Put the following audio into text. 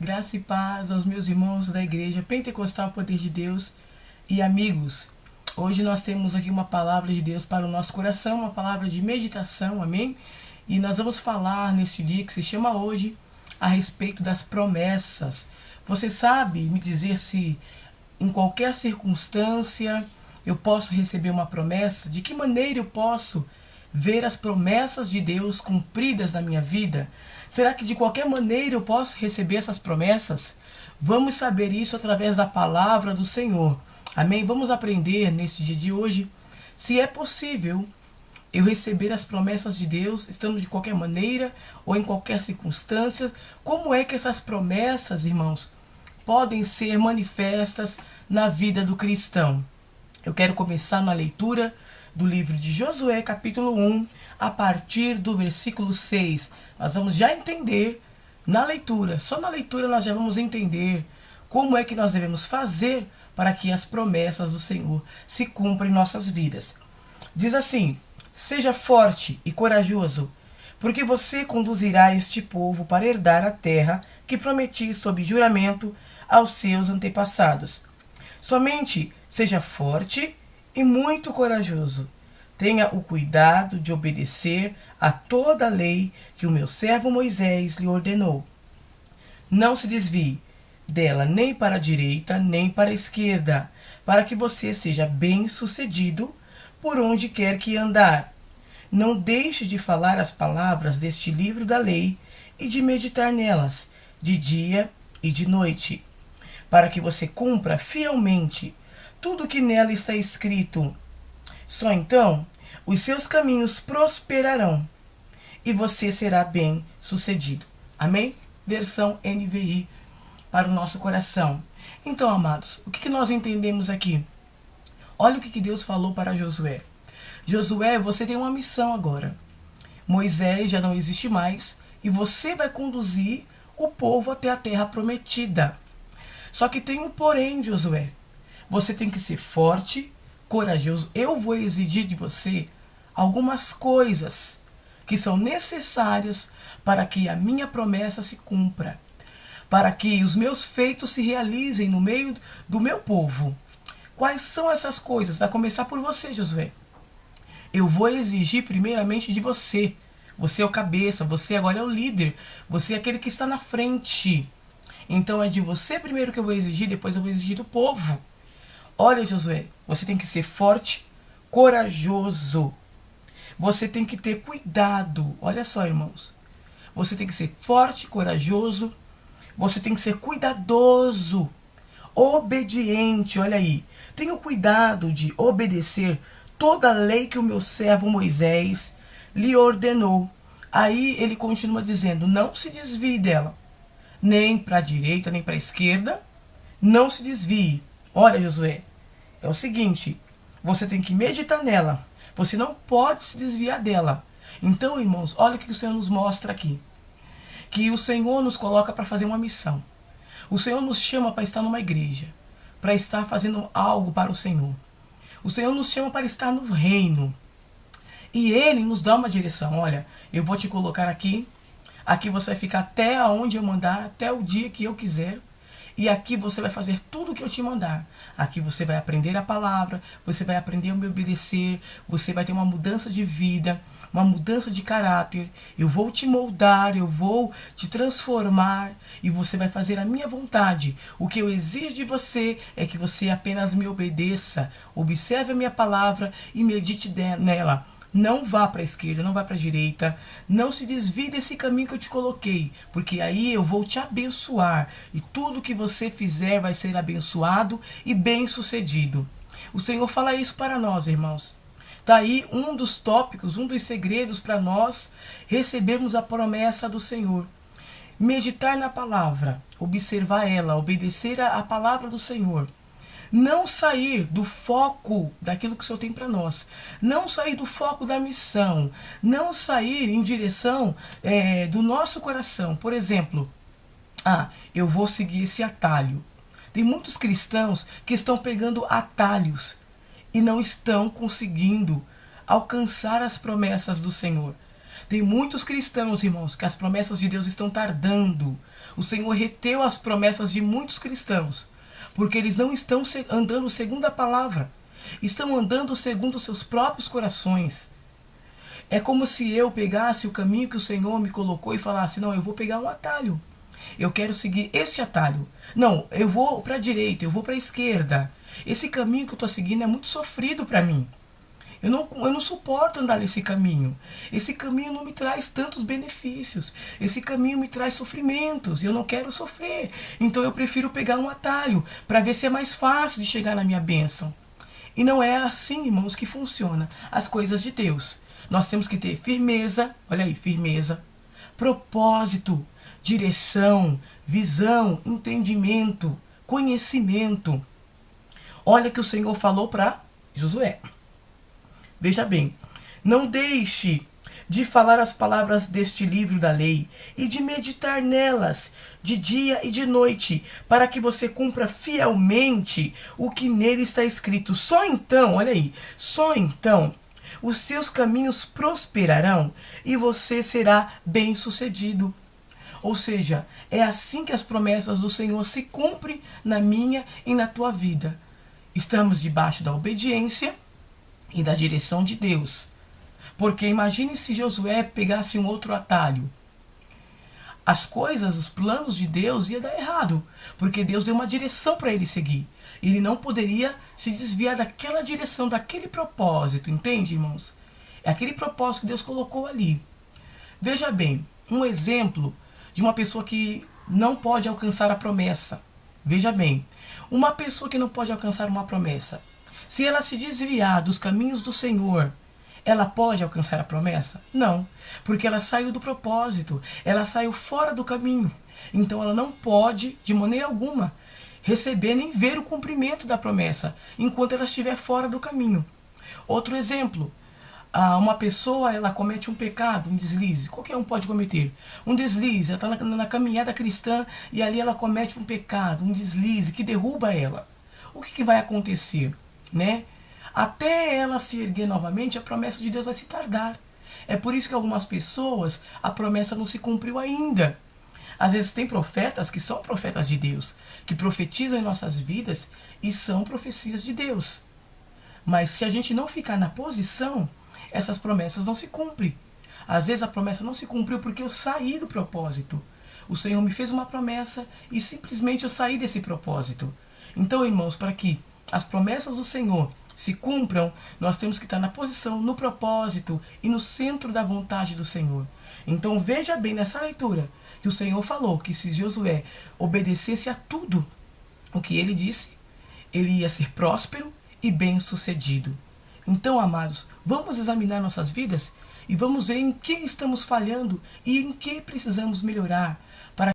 Graça e paz aos meus irmãos da Igreja Pentecostal Poder de Deus e amigos. Hoje nós temos aqui uma palavra de Deus para o nosso coração, uma palavra de meditação, amém? E nós vamos falar nesse dia que se chama hoje a respeito das promessas. Você sabe me dizer se em qualquer circunstância eu posso receber uma promessa? De que maneira eu posso ver as promessas de Deus cumpridas na minha vida? Será que de qualquer maneira eu posso receber essas promessas? Vamos saber isso através da palavra do Senhor. Amém? Vamos aprender nesse dia de hoje se é possível eu receber as promessas de Deus, estando de qualquer maneira ou em qualquer circunstância. Como é que essas promessas, irmãos, podem ser manifestas na vida do cristão? Eu quero começar na leitura do livro de Josué, capítulo 1, a partir do versículo 6. Nós vamos já entender na leitura, só na leitura nós já vamos entender como é que nós devemos fazer para que as promessas do Senhor se cumpram em nossas vidas. Diz assim: seja forte e corajoso, porque você conduzirá este povo para herdar a terra que prometi sob juramento aos seus antepassados. Somente seja forte e muito corajoso. Tenha o cuidado de obedecer a toda a lei que o meu servo Moisés lhe ordenou. Não se desvie dela nem para a direita nem para a esquerda, para que você seja bem-sucedido por onde quer que andar. Não deixe de falar as palavras deste livro da lei e de meditar nelas, de dia e de noite, para que você cumpra fielmente tudo o que nela está escrito. Só então os seus caminhos prosperarão e você será bem-sucedido. Amém? Versão NVI para o nosso coração. Então, amados, o que nós entendemos aqui? Olha o que Deus falou para Josué. Josué, você tem uma missão agora. Moisés já não existe mais e você vai conduzir o povo até a terra prometida. Só que tem um porém, Josué. Você tem que ser forte, corajoso. Eu vou exigir de você algumas coisas que são necessárias para que a minha promessa se cumpra, para que os meus feitos se realizem no meio do meu povo. Quais são essas coisas? Vai começar por você, Josué. Eu vou exigir primeiramente de você. Você é o cabeça, você agora é o líder, você é aquele que está na frente. Então é de você primeiro que eu vou exigir, depois eu vou exigir do povo. Olha, Josué, você tem que ser forte, corajoso. Você tem que ter cuidado. Olha só, irmãos. Você tem que ser forte, corajoso. Você tem que ser cuidadoso, obediente. Olha aí. Tenha o cuidado de obedecer toda a lei que o meu servo Moisés lhe ordenou. Aí ele continua dizendo: não se desvie dela, nem para a direita, nem para a esquerda. Não se desvie. Olha, Josué, é o seguinte: você tem que meditar nela. Você não pode se desviar dela. Então, irmãos, olha o que o Senhor nos mostra aqui. Que o Senhor nos coloca para fazer uma missão. O Senhor nos chama para estar numa igreja, para estar fazendo algo para o Senhor. O Senhor nos chama para estar no reino. E Ele nos dá uma direção. Olha, eu vou te colocar aqui. Aqui você vai ficar até onde eu mandar, até o dia que eu quiser. E aqui você vai fazer tudo o que eu te mandar. Aqui você vai aprender a palavra, você vai aprender a me obedecer, você vai ter uma mudança de vida, uma mudança de caráter. Eu vou te moldar, eu vou te transformar e você vai fazer a minha vontade. O que eu exijo de você é que você apenas me obedeça, observe a minha palavra e medite nela. Não vá para a esquerda, não vá para a direita, não se desvie desse caminho que eu te coloquei, porque aí eu vou te abençoar e tudo que você fizer vai ser abençoado e bem-sucedido. O Senhor fala isso para nós, irmãos. Está aí um dos tópicos, um dos segredos para nós recebermos a promessa do Senhor. Meditar na palavra, observar ela, obedecer a palavra do Senhor. Não sair do foco daquilo que o Senhor tem para nós. Não sair do foco da missão. Não sair em direção do nosso coração. Por exemplo, eu vou seguir esse atalho. Tem muitos cristãos que estão pegando atalhos e não estão conseguindo alcançar as promessas do Senhor. Tem muitos cristãos, irmãos, que as promessas de Deus estão tardando. O Senhor reteu as promessas de muitos cristãos, porque eles não estão andando segundo a palavra, estão andando segundo seus próprios corações. É como se eu pegasse o caminho que o Senhor me colocou e falasse, não, eu vou pegar um atalho. Eu quero seguir esse atalho. Não, eu vou para a direita, eu vou para a esquerda. Esse caminho que eu estou seguindo é muito sofrido para mim. Eu não suporto andar nesse caminho. Esse caminho não me traz tantos benefícios. Esse caminho me traz sofrimentos. E eu não quero sofrer. Então eu prefiro pegar um atalho para ver se é mais fácil de chegar na minha bênção. E não é assim, irmãos, que funciona as coisas de Deus. Nós temos que ter firmeza, olha aí, firmeza, propósito, direção, visão, entendimento, conhecimento. Olha que o Senhor falou para Josué. Veja bem, não deixe de falar as palavras deste livro da lei e de meditar nelas de dia e de noite, para que você cumpra fielmente o que nele está escrito. Só então, olha aí, só então os seus caminhos prosperarão e você será bem-sucedido. Ou seja, é assim que as promessas do Senhor se cumprem na minha e na tua vida. Estamos debaixo da obediência e da direção de Deus. Porque imagine se Josué pegasse um outro atalho. As coisas, os planos de Deus ia dar errado, porque Deus deu uma direção para ele seguir. Ele não poderia se desviar daquela direção, daquele propósito, entende, irmãos? É aquele propósito que Deus colocou ali. Veja bem, um exemplo de uma pessoa que não pode alcançar a promessa. Veja bem, uma pessoa que não pode alcançar uma promessa, se ela se desviar dos caminhos do Senhor, ela pode alcançar a promessa? Não, porque ela saiu do propósito, ela saiu fora do caminho. Então ela não pode, de maneira alguma, receber nem ver o cumprimento da promessa, enquanto ela estiver fora do caminho. Outro exemplo, uma pessoa ela comete um pecado, um deslize, qualquer um pode cometer. Um deslize, ela está na caminhada cristã e ali ela comete um pecado, um deslize que derruba ela. O que vai acontecer? Né? Até ela se erguer novamente, a promessa de Deus vai se tardar. É por isso que algumas pessoas, a promessa não se cumpriu ainda. Às vezes tem profetas que são profetas de Deus, que profetizam em nossas vidas e são profecias de Deus. Mas se a gente não ficar na posição, essas promessas não se cumprem. Às vezes a promessa não se cumpriu porque eu saí do propósito. O Senhor me fez uma promessa e simplesmente eu saí desse propósito. Então, irmãos, para que as promessas do Senhor se cumpram, nós temos que estar na posição, no propósito e no centro da vontade do Senhor. Então veja bem nessa leitura que o Senhor falou que se Josué obedecesse a tudo o que ele disse, ele ia ser próspero e bem-sucedido. Então, amados, vamos examinar nossas vidas e vamos ver em que estamos falhando e em que precisamos melhorar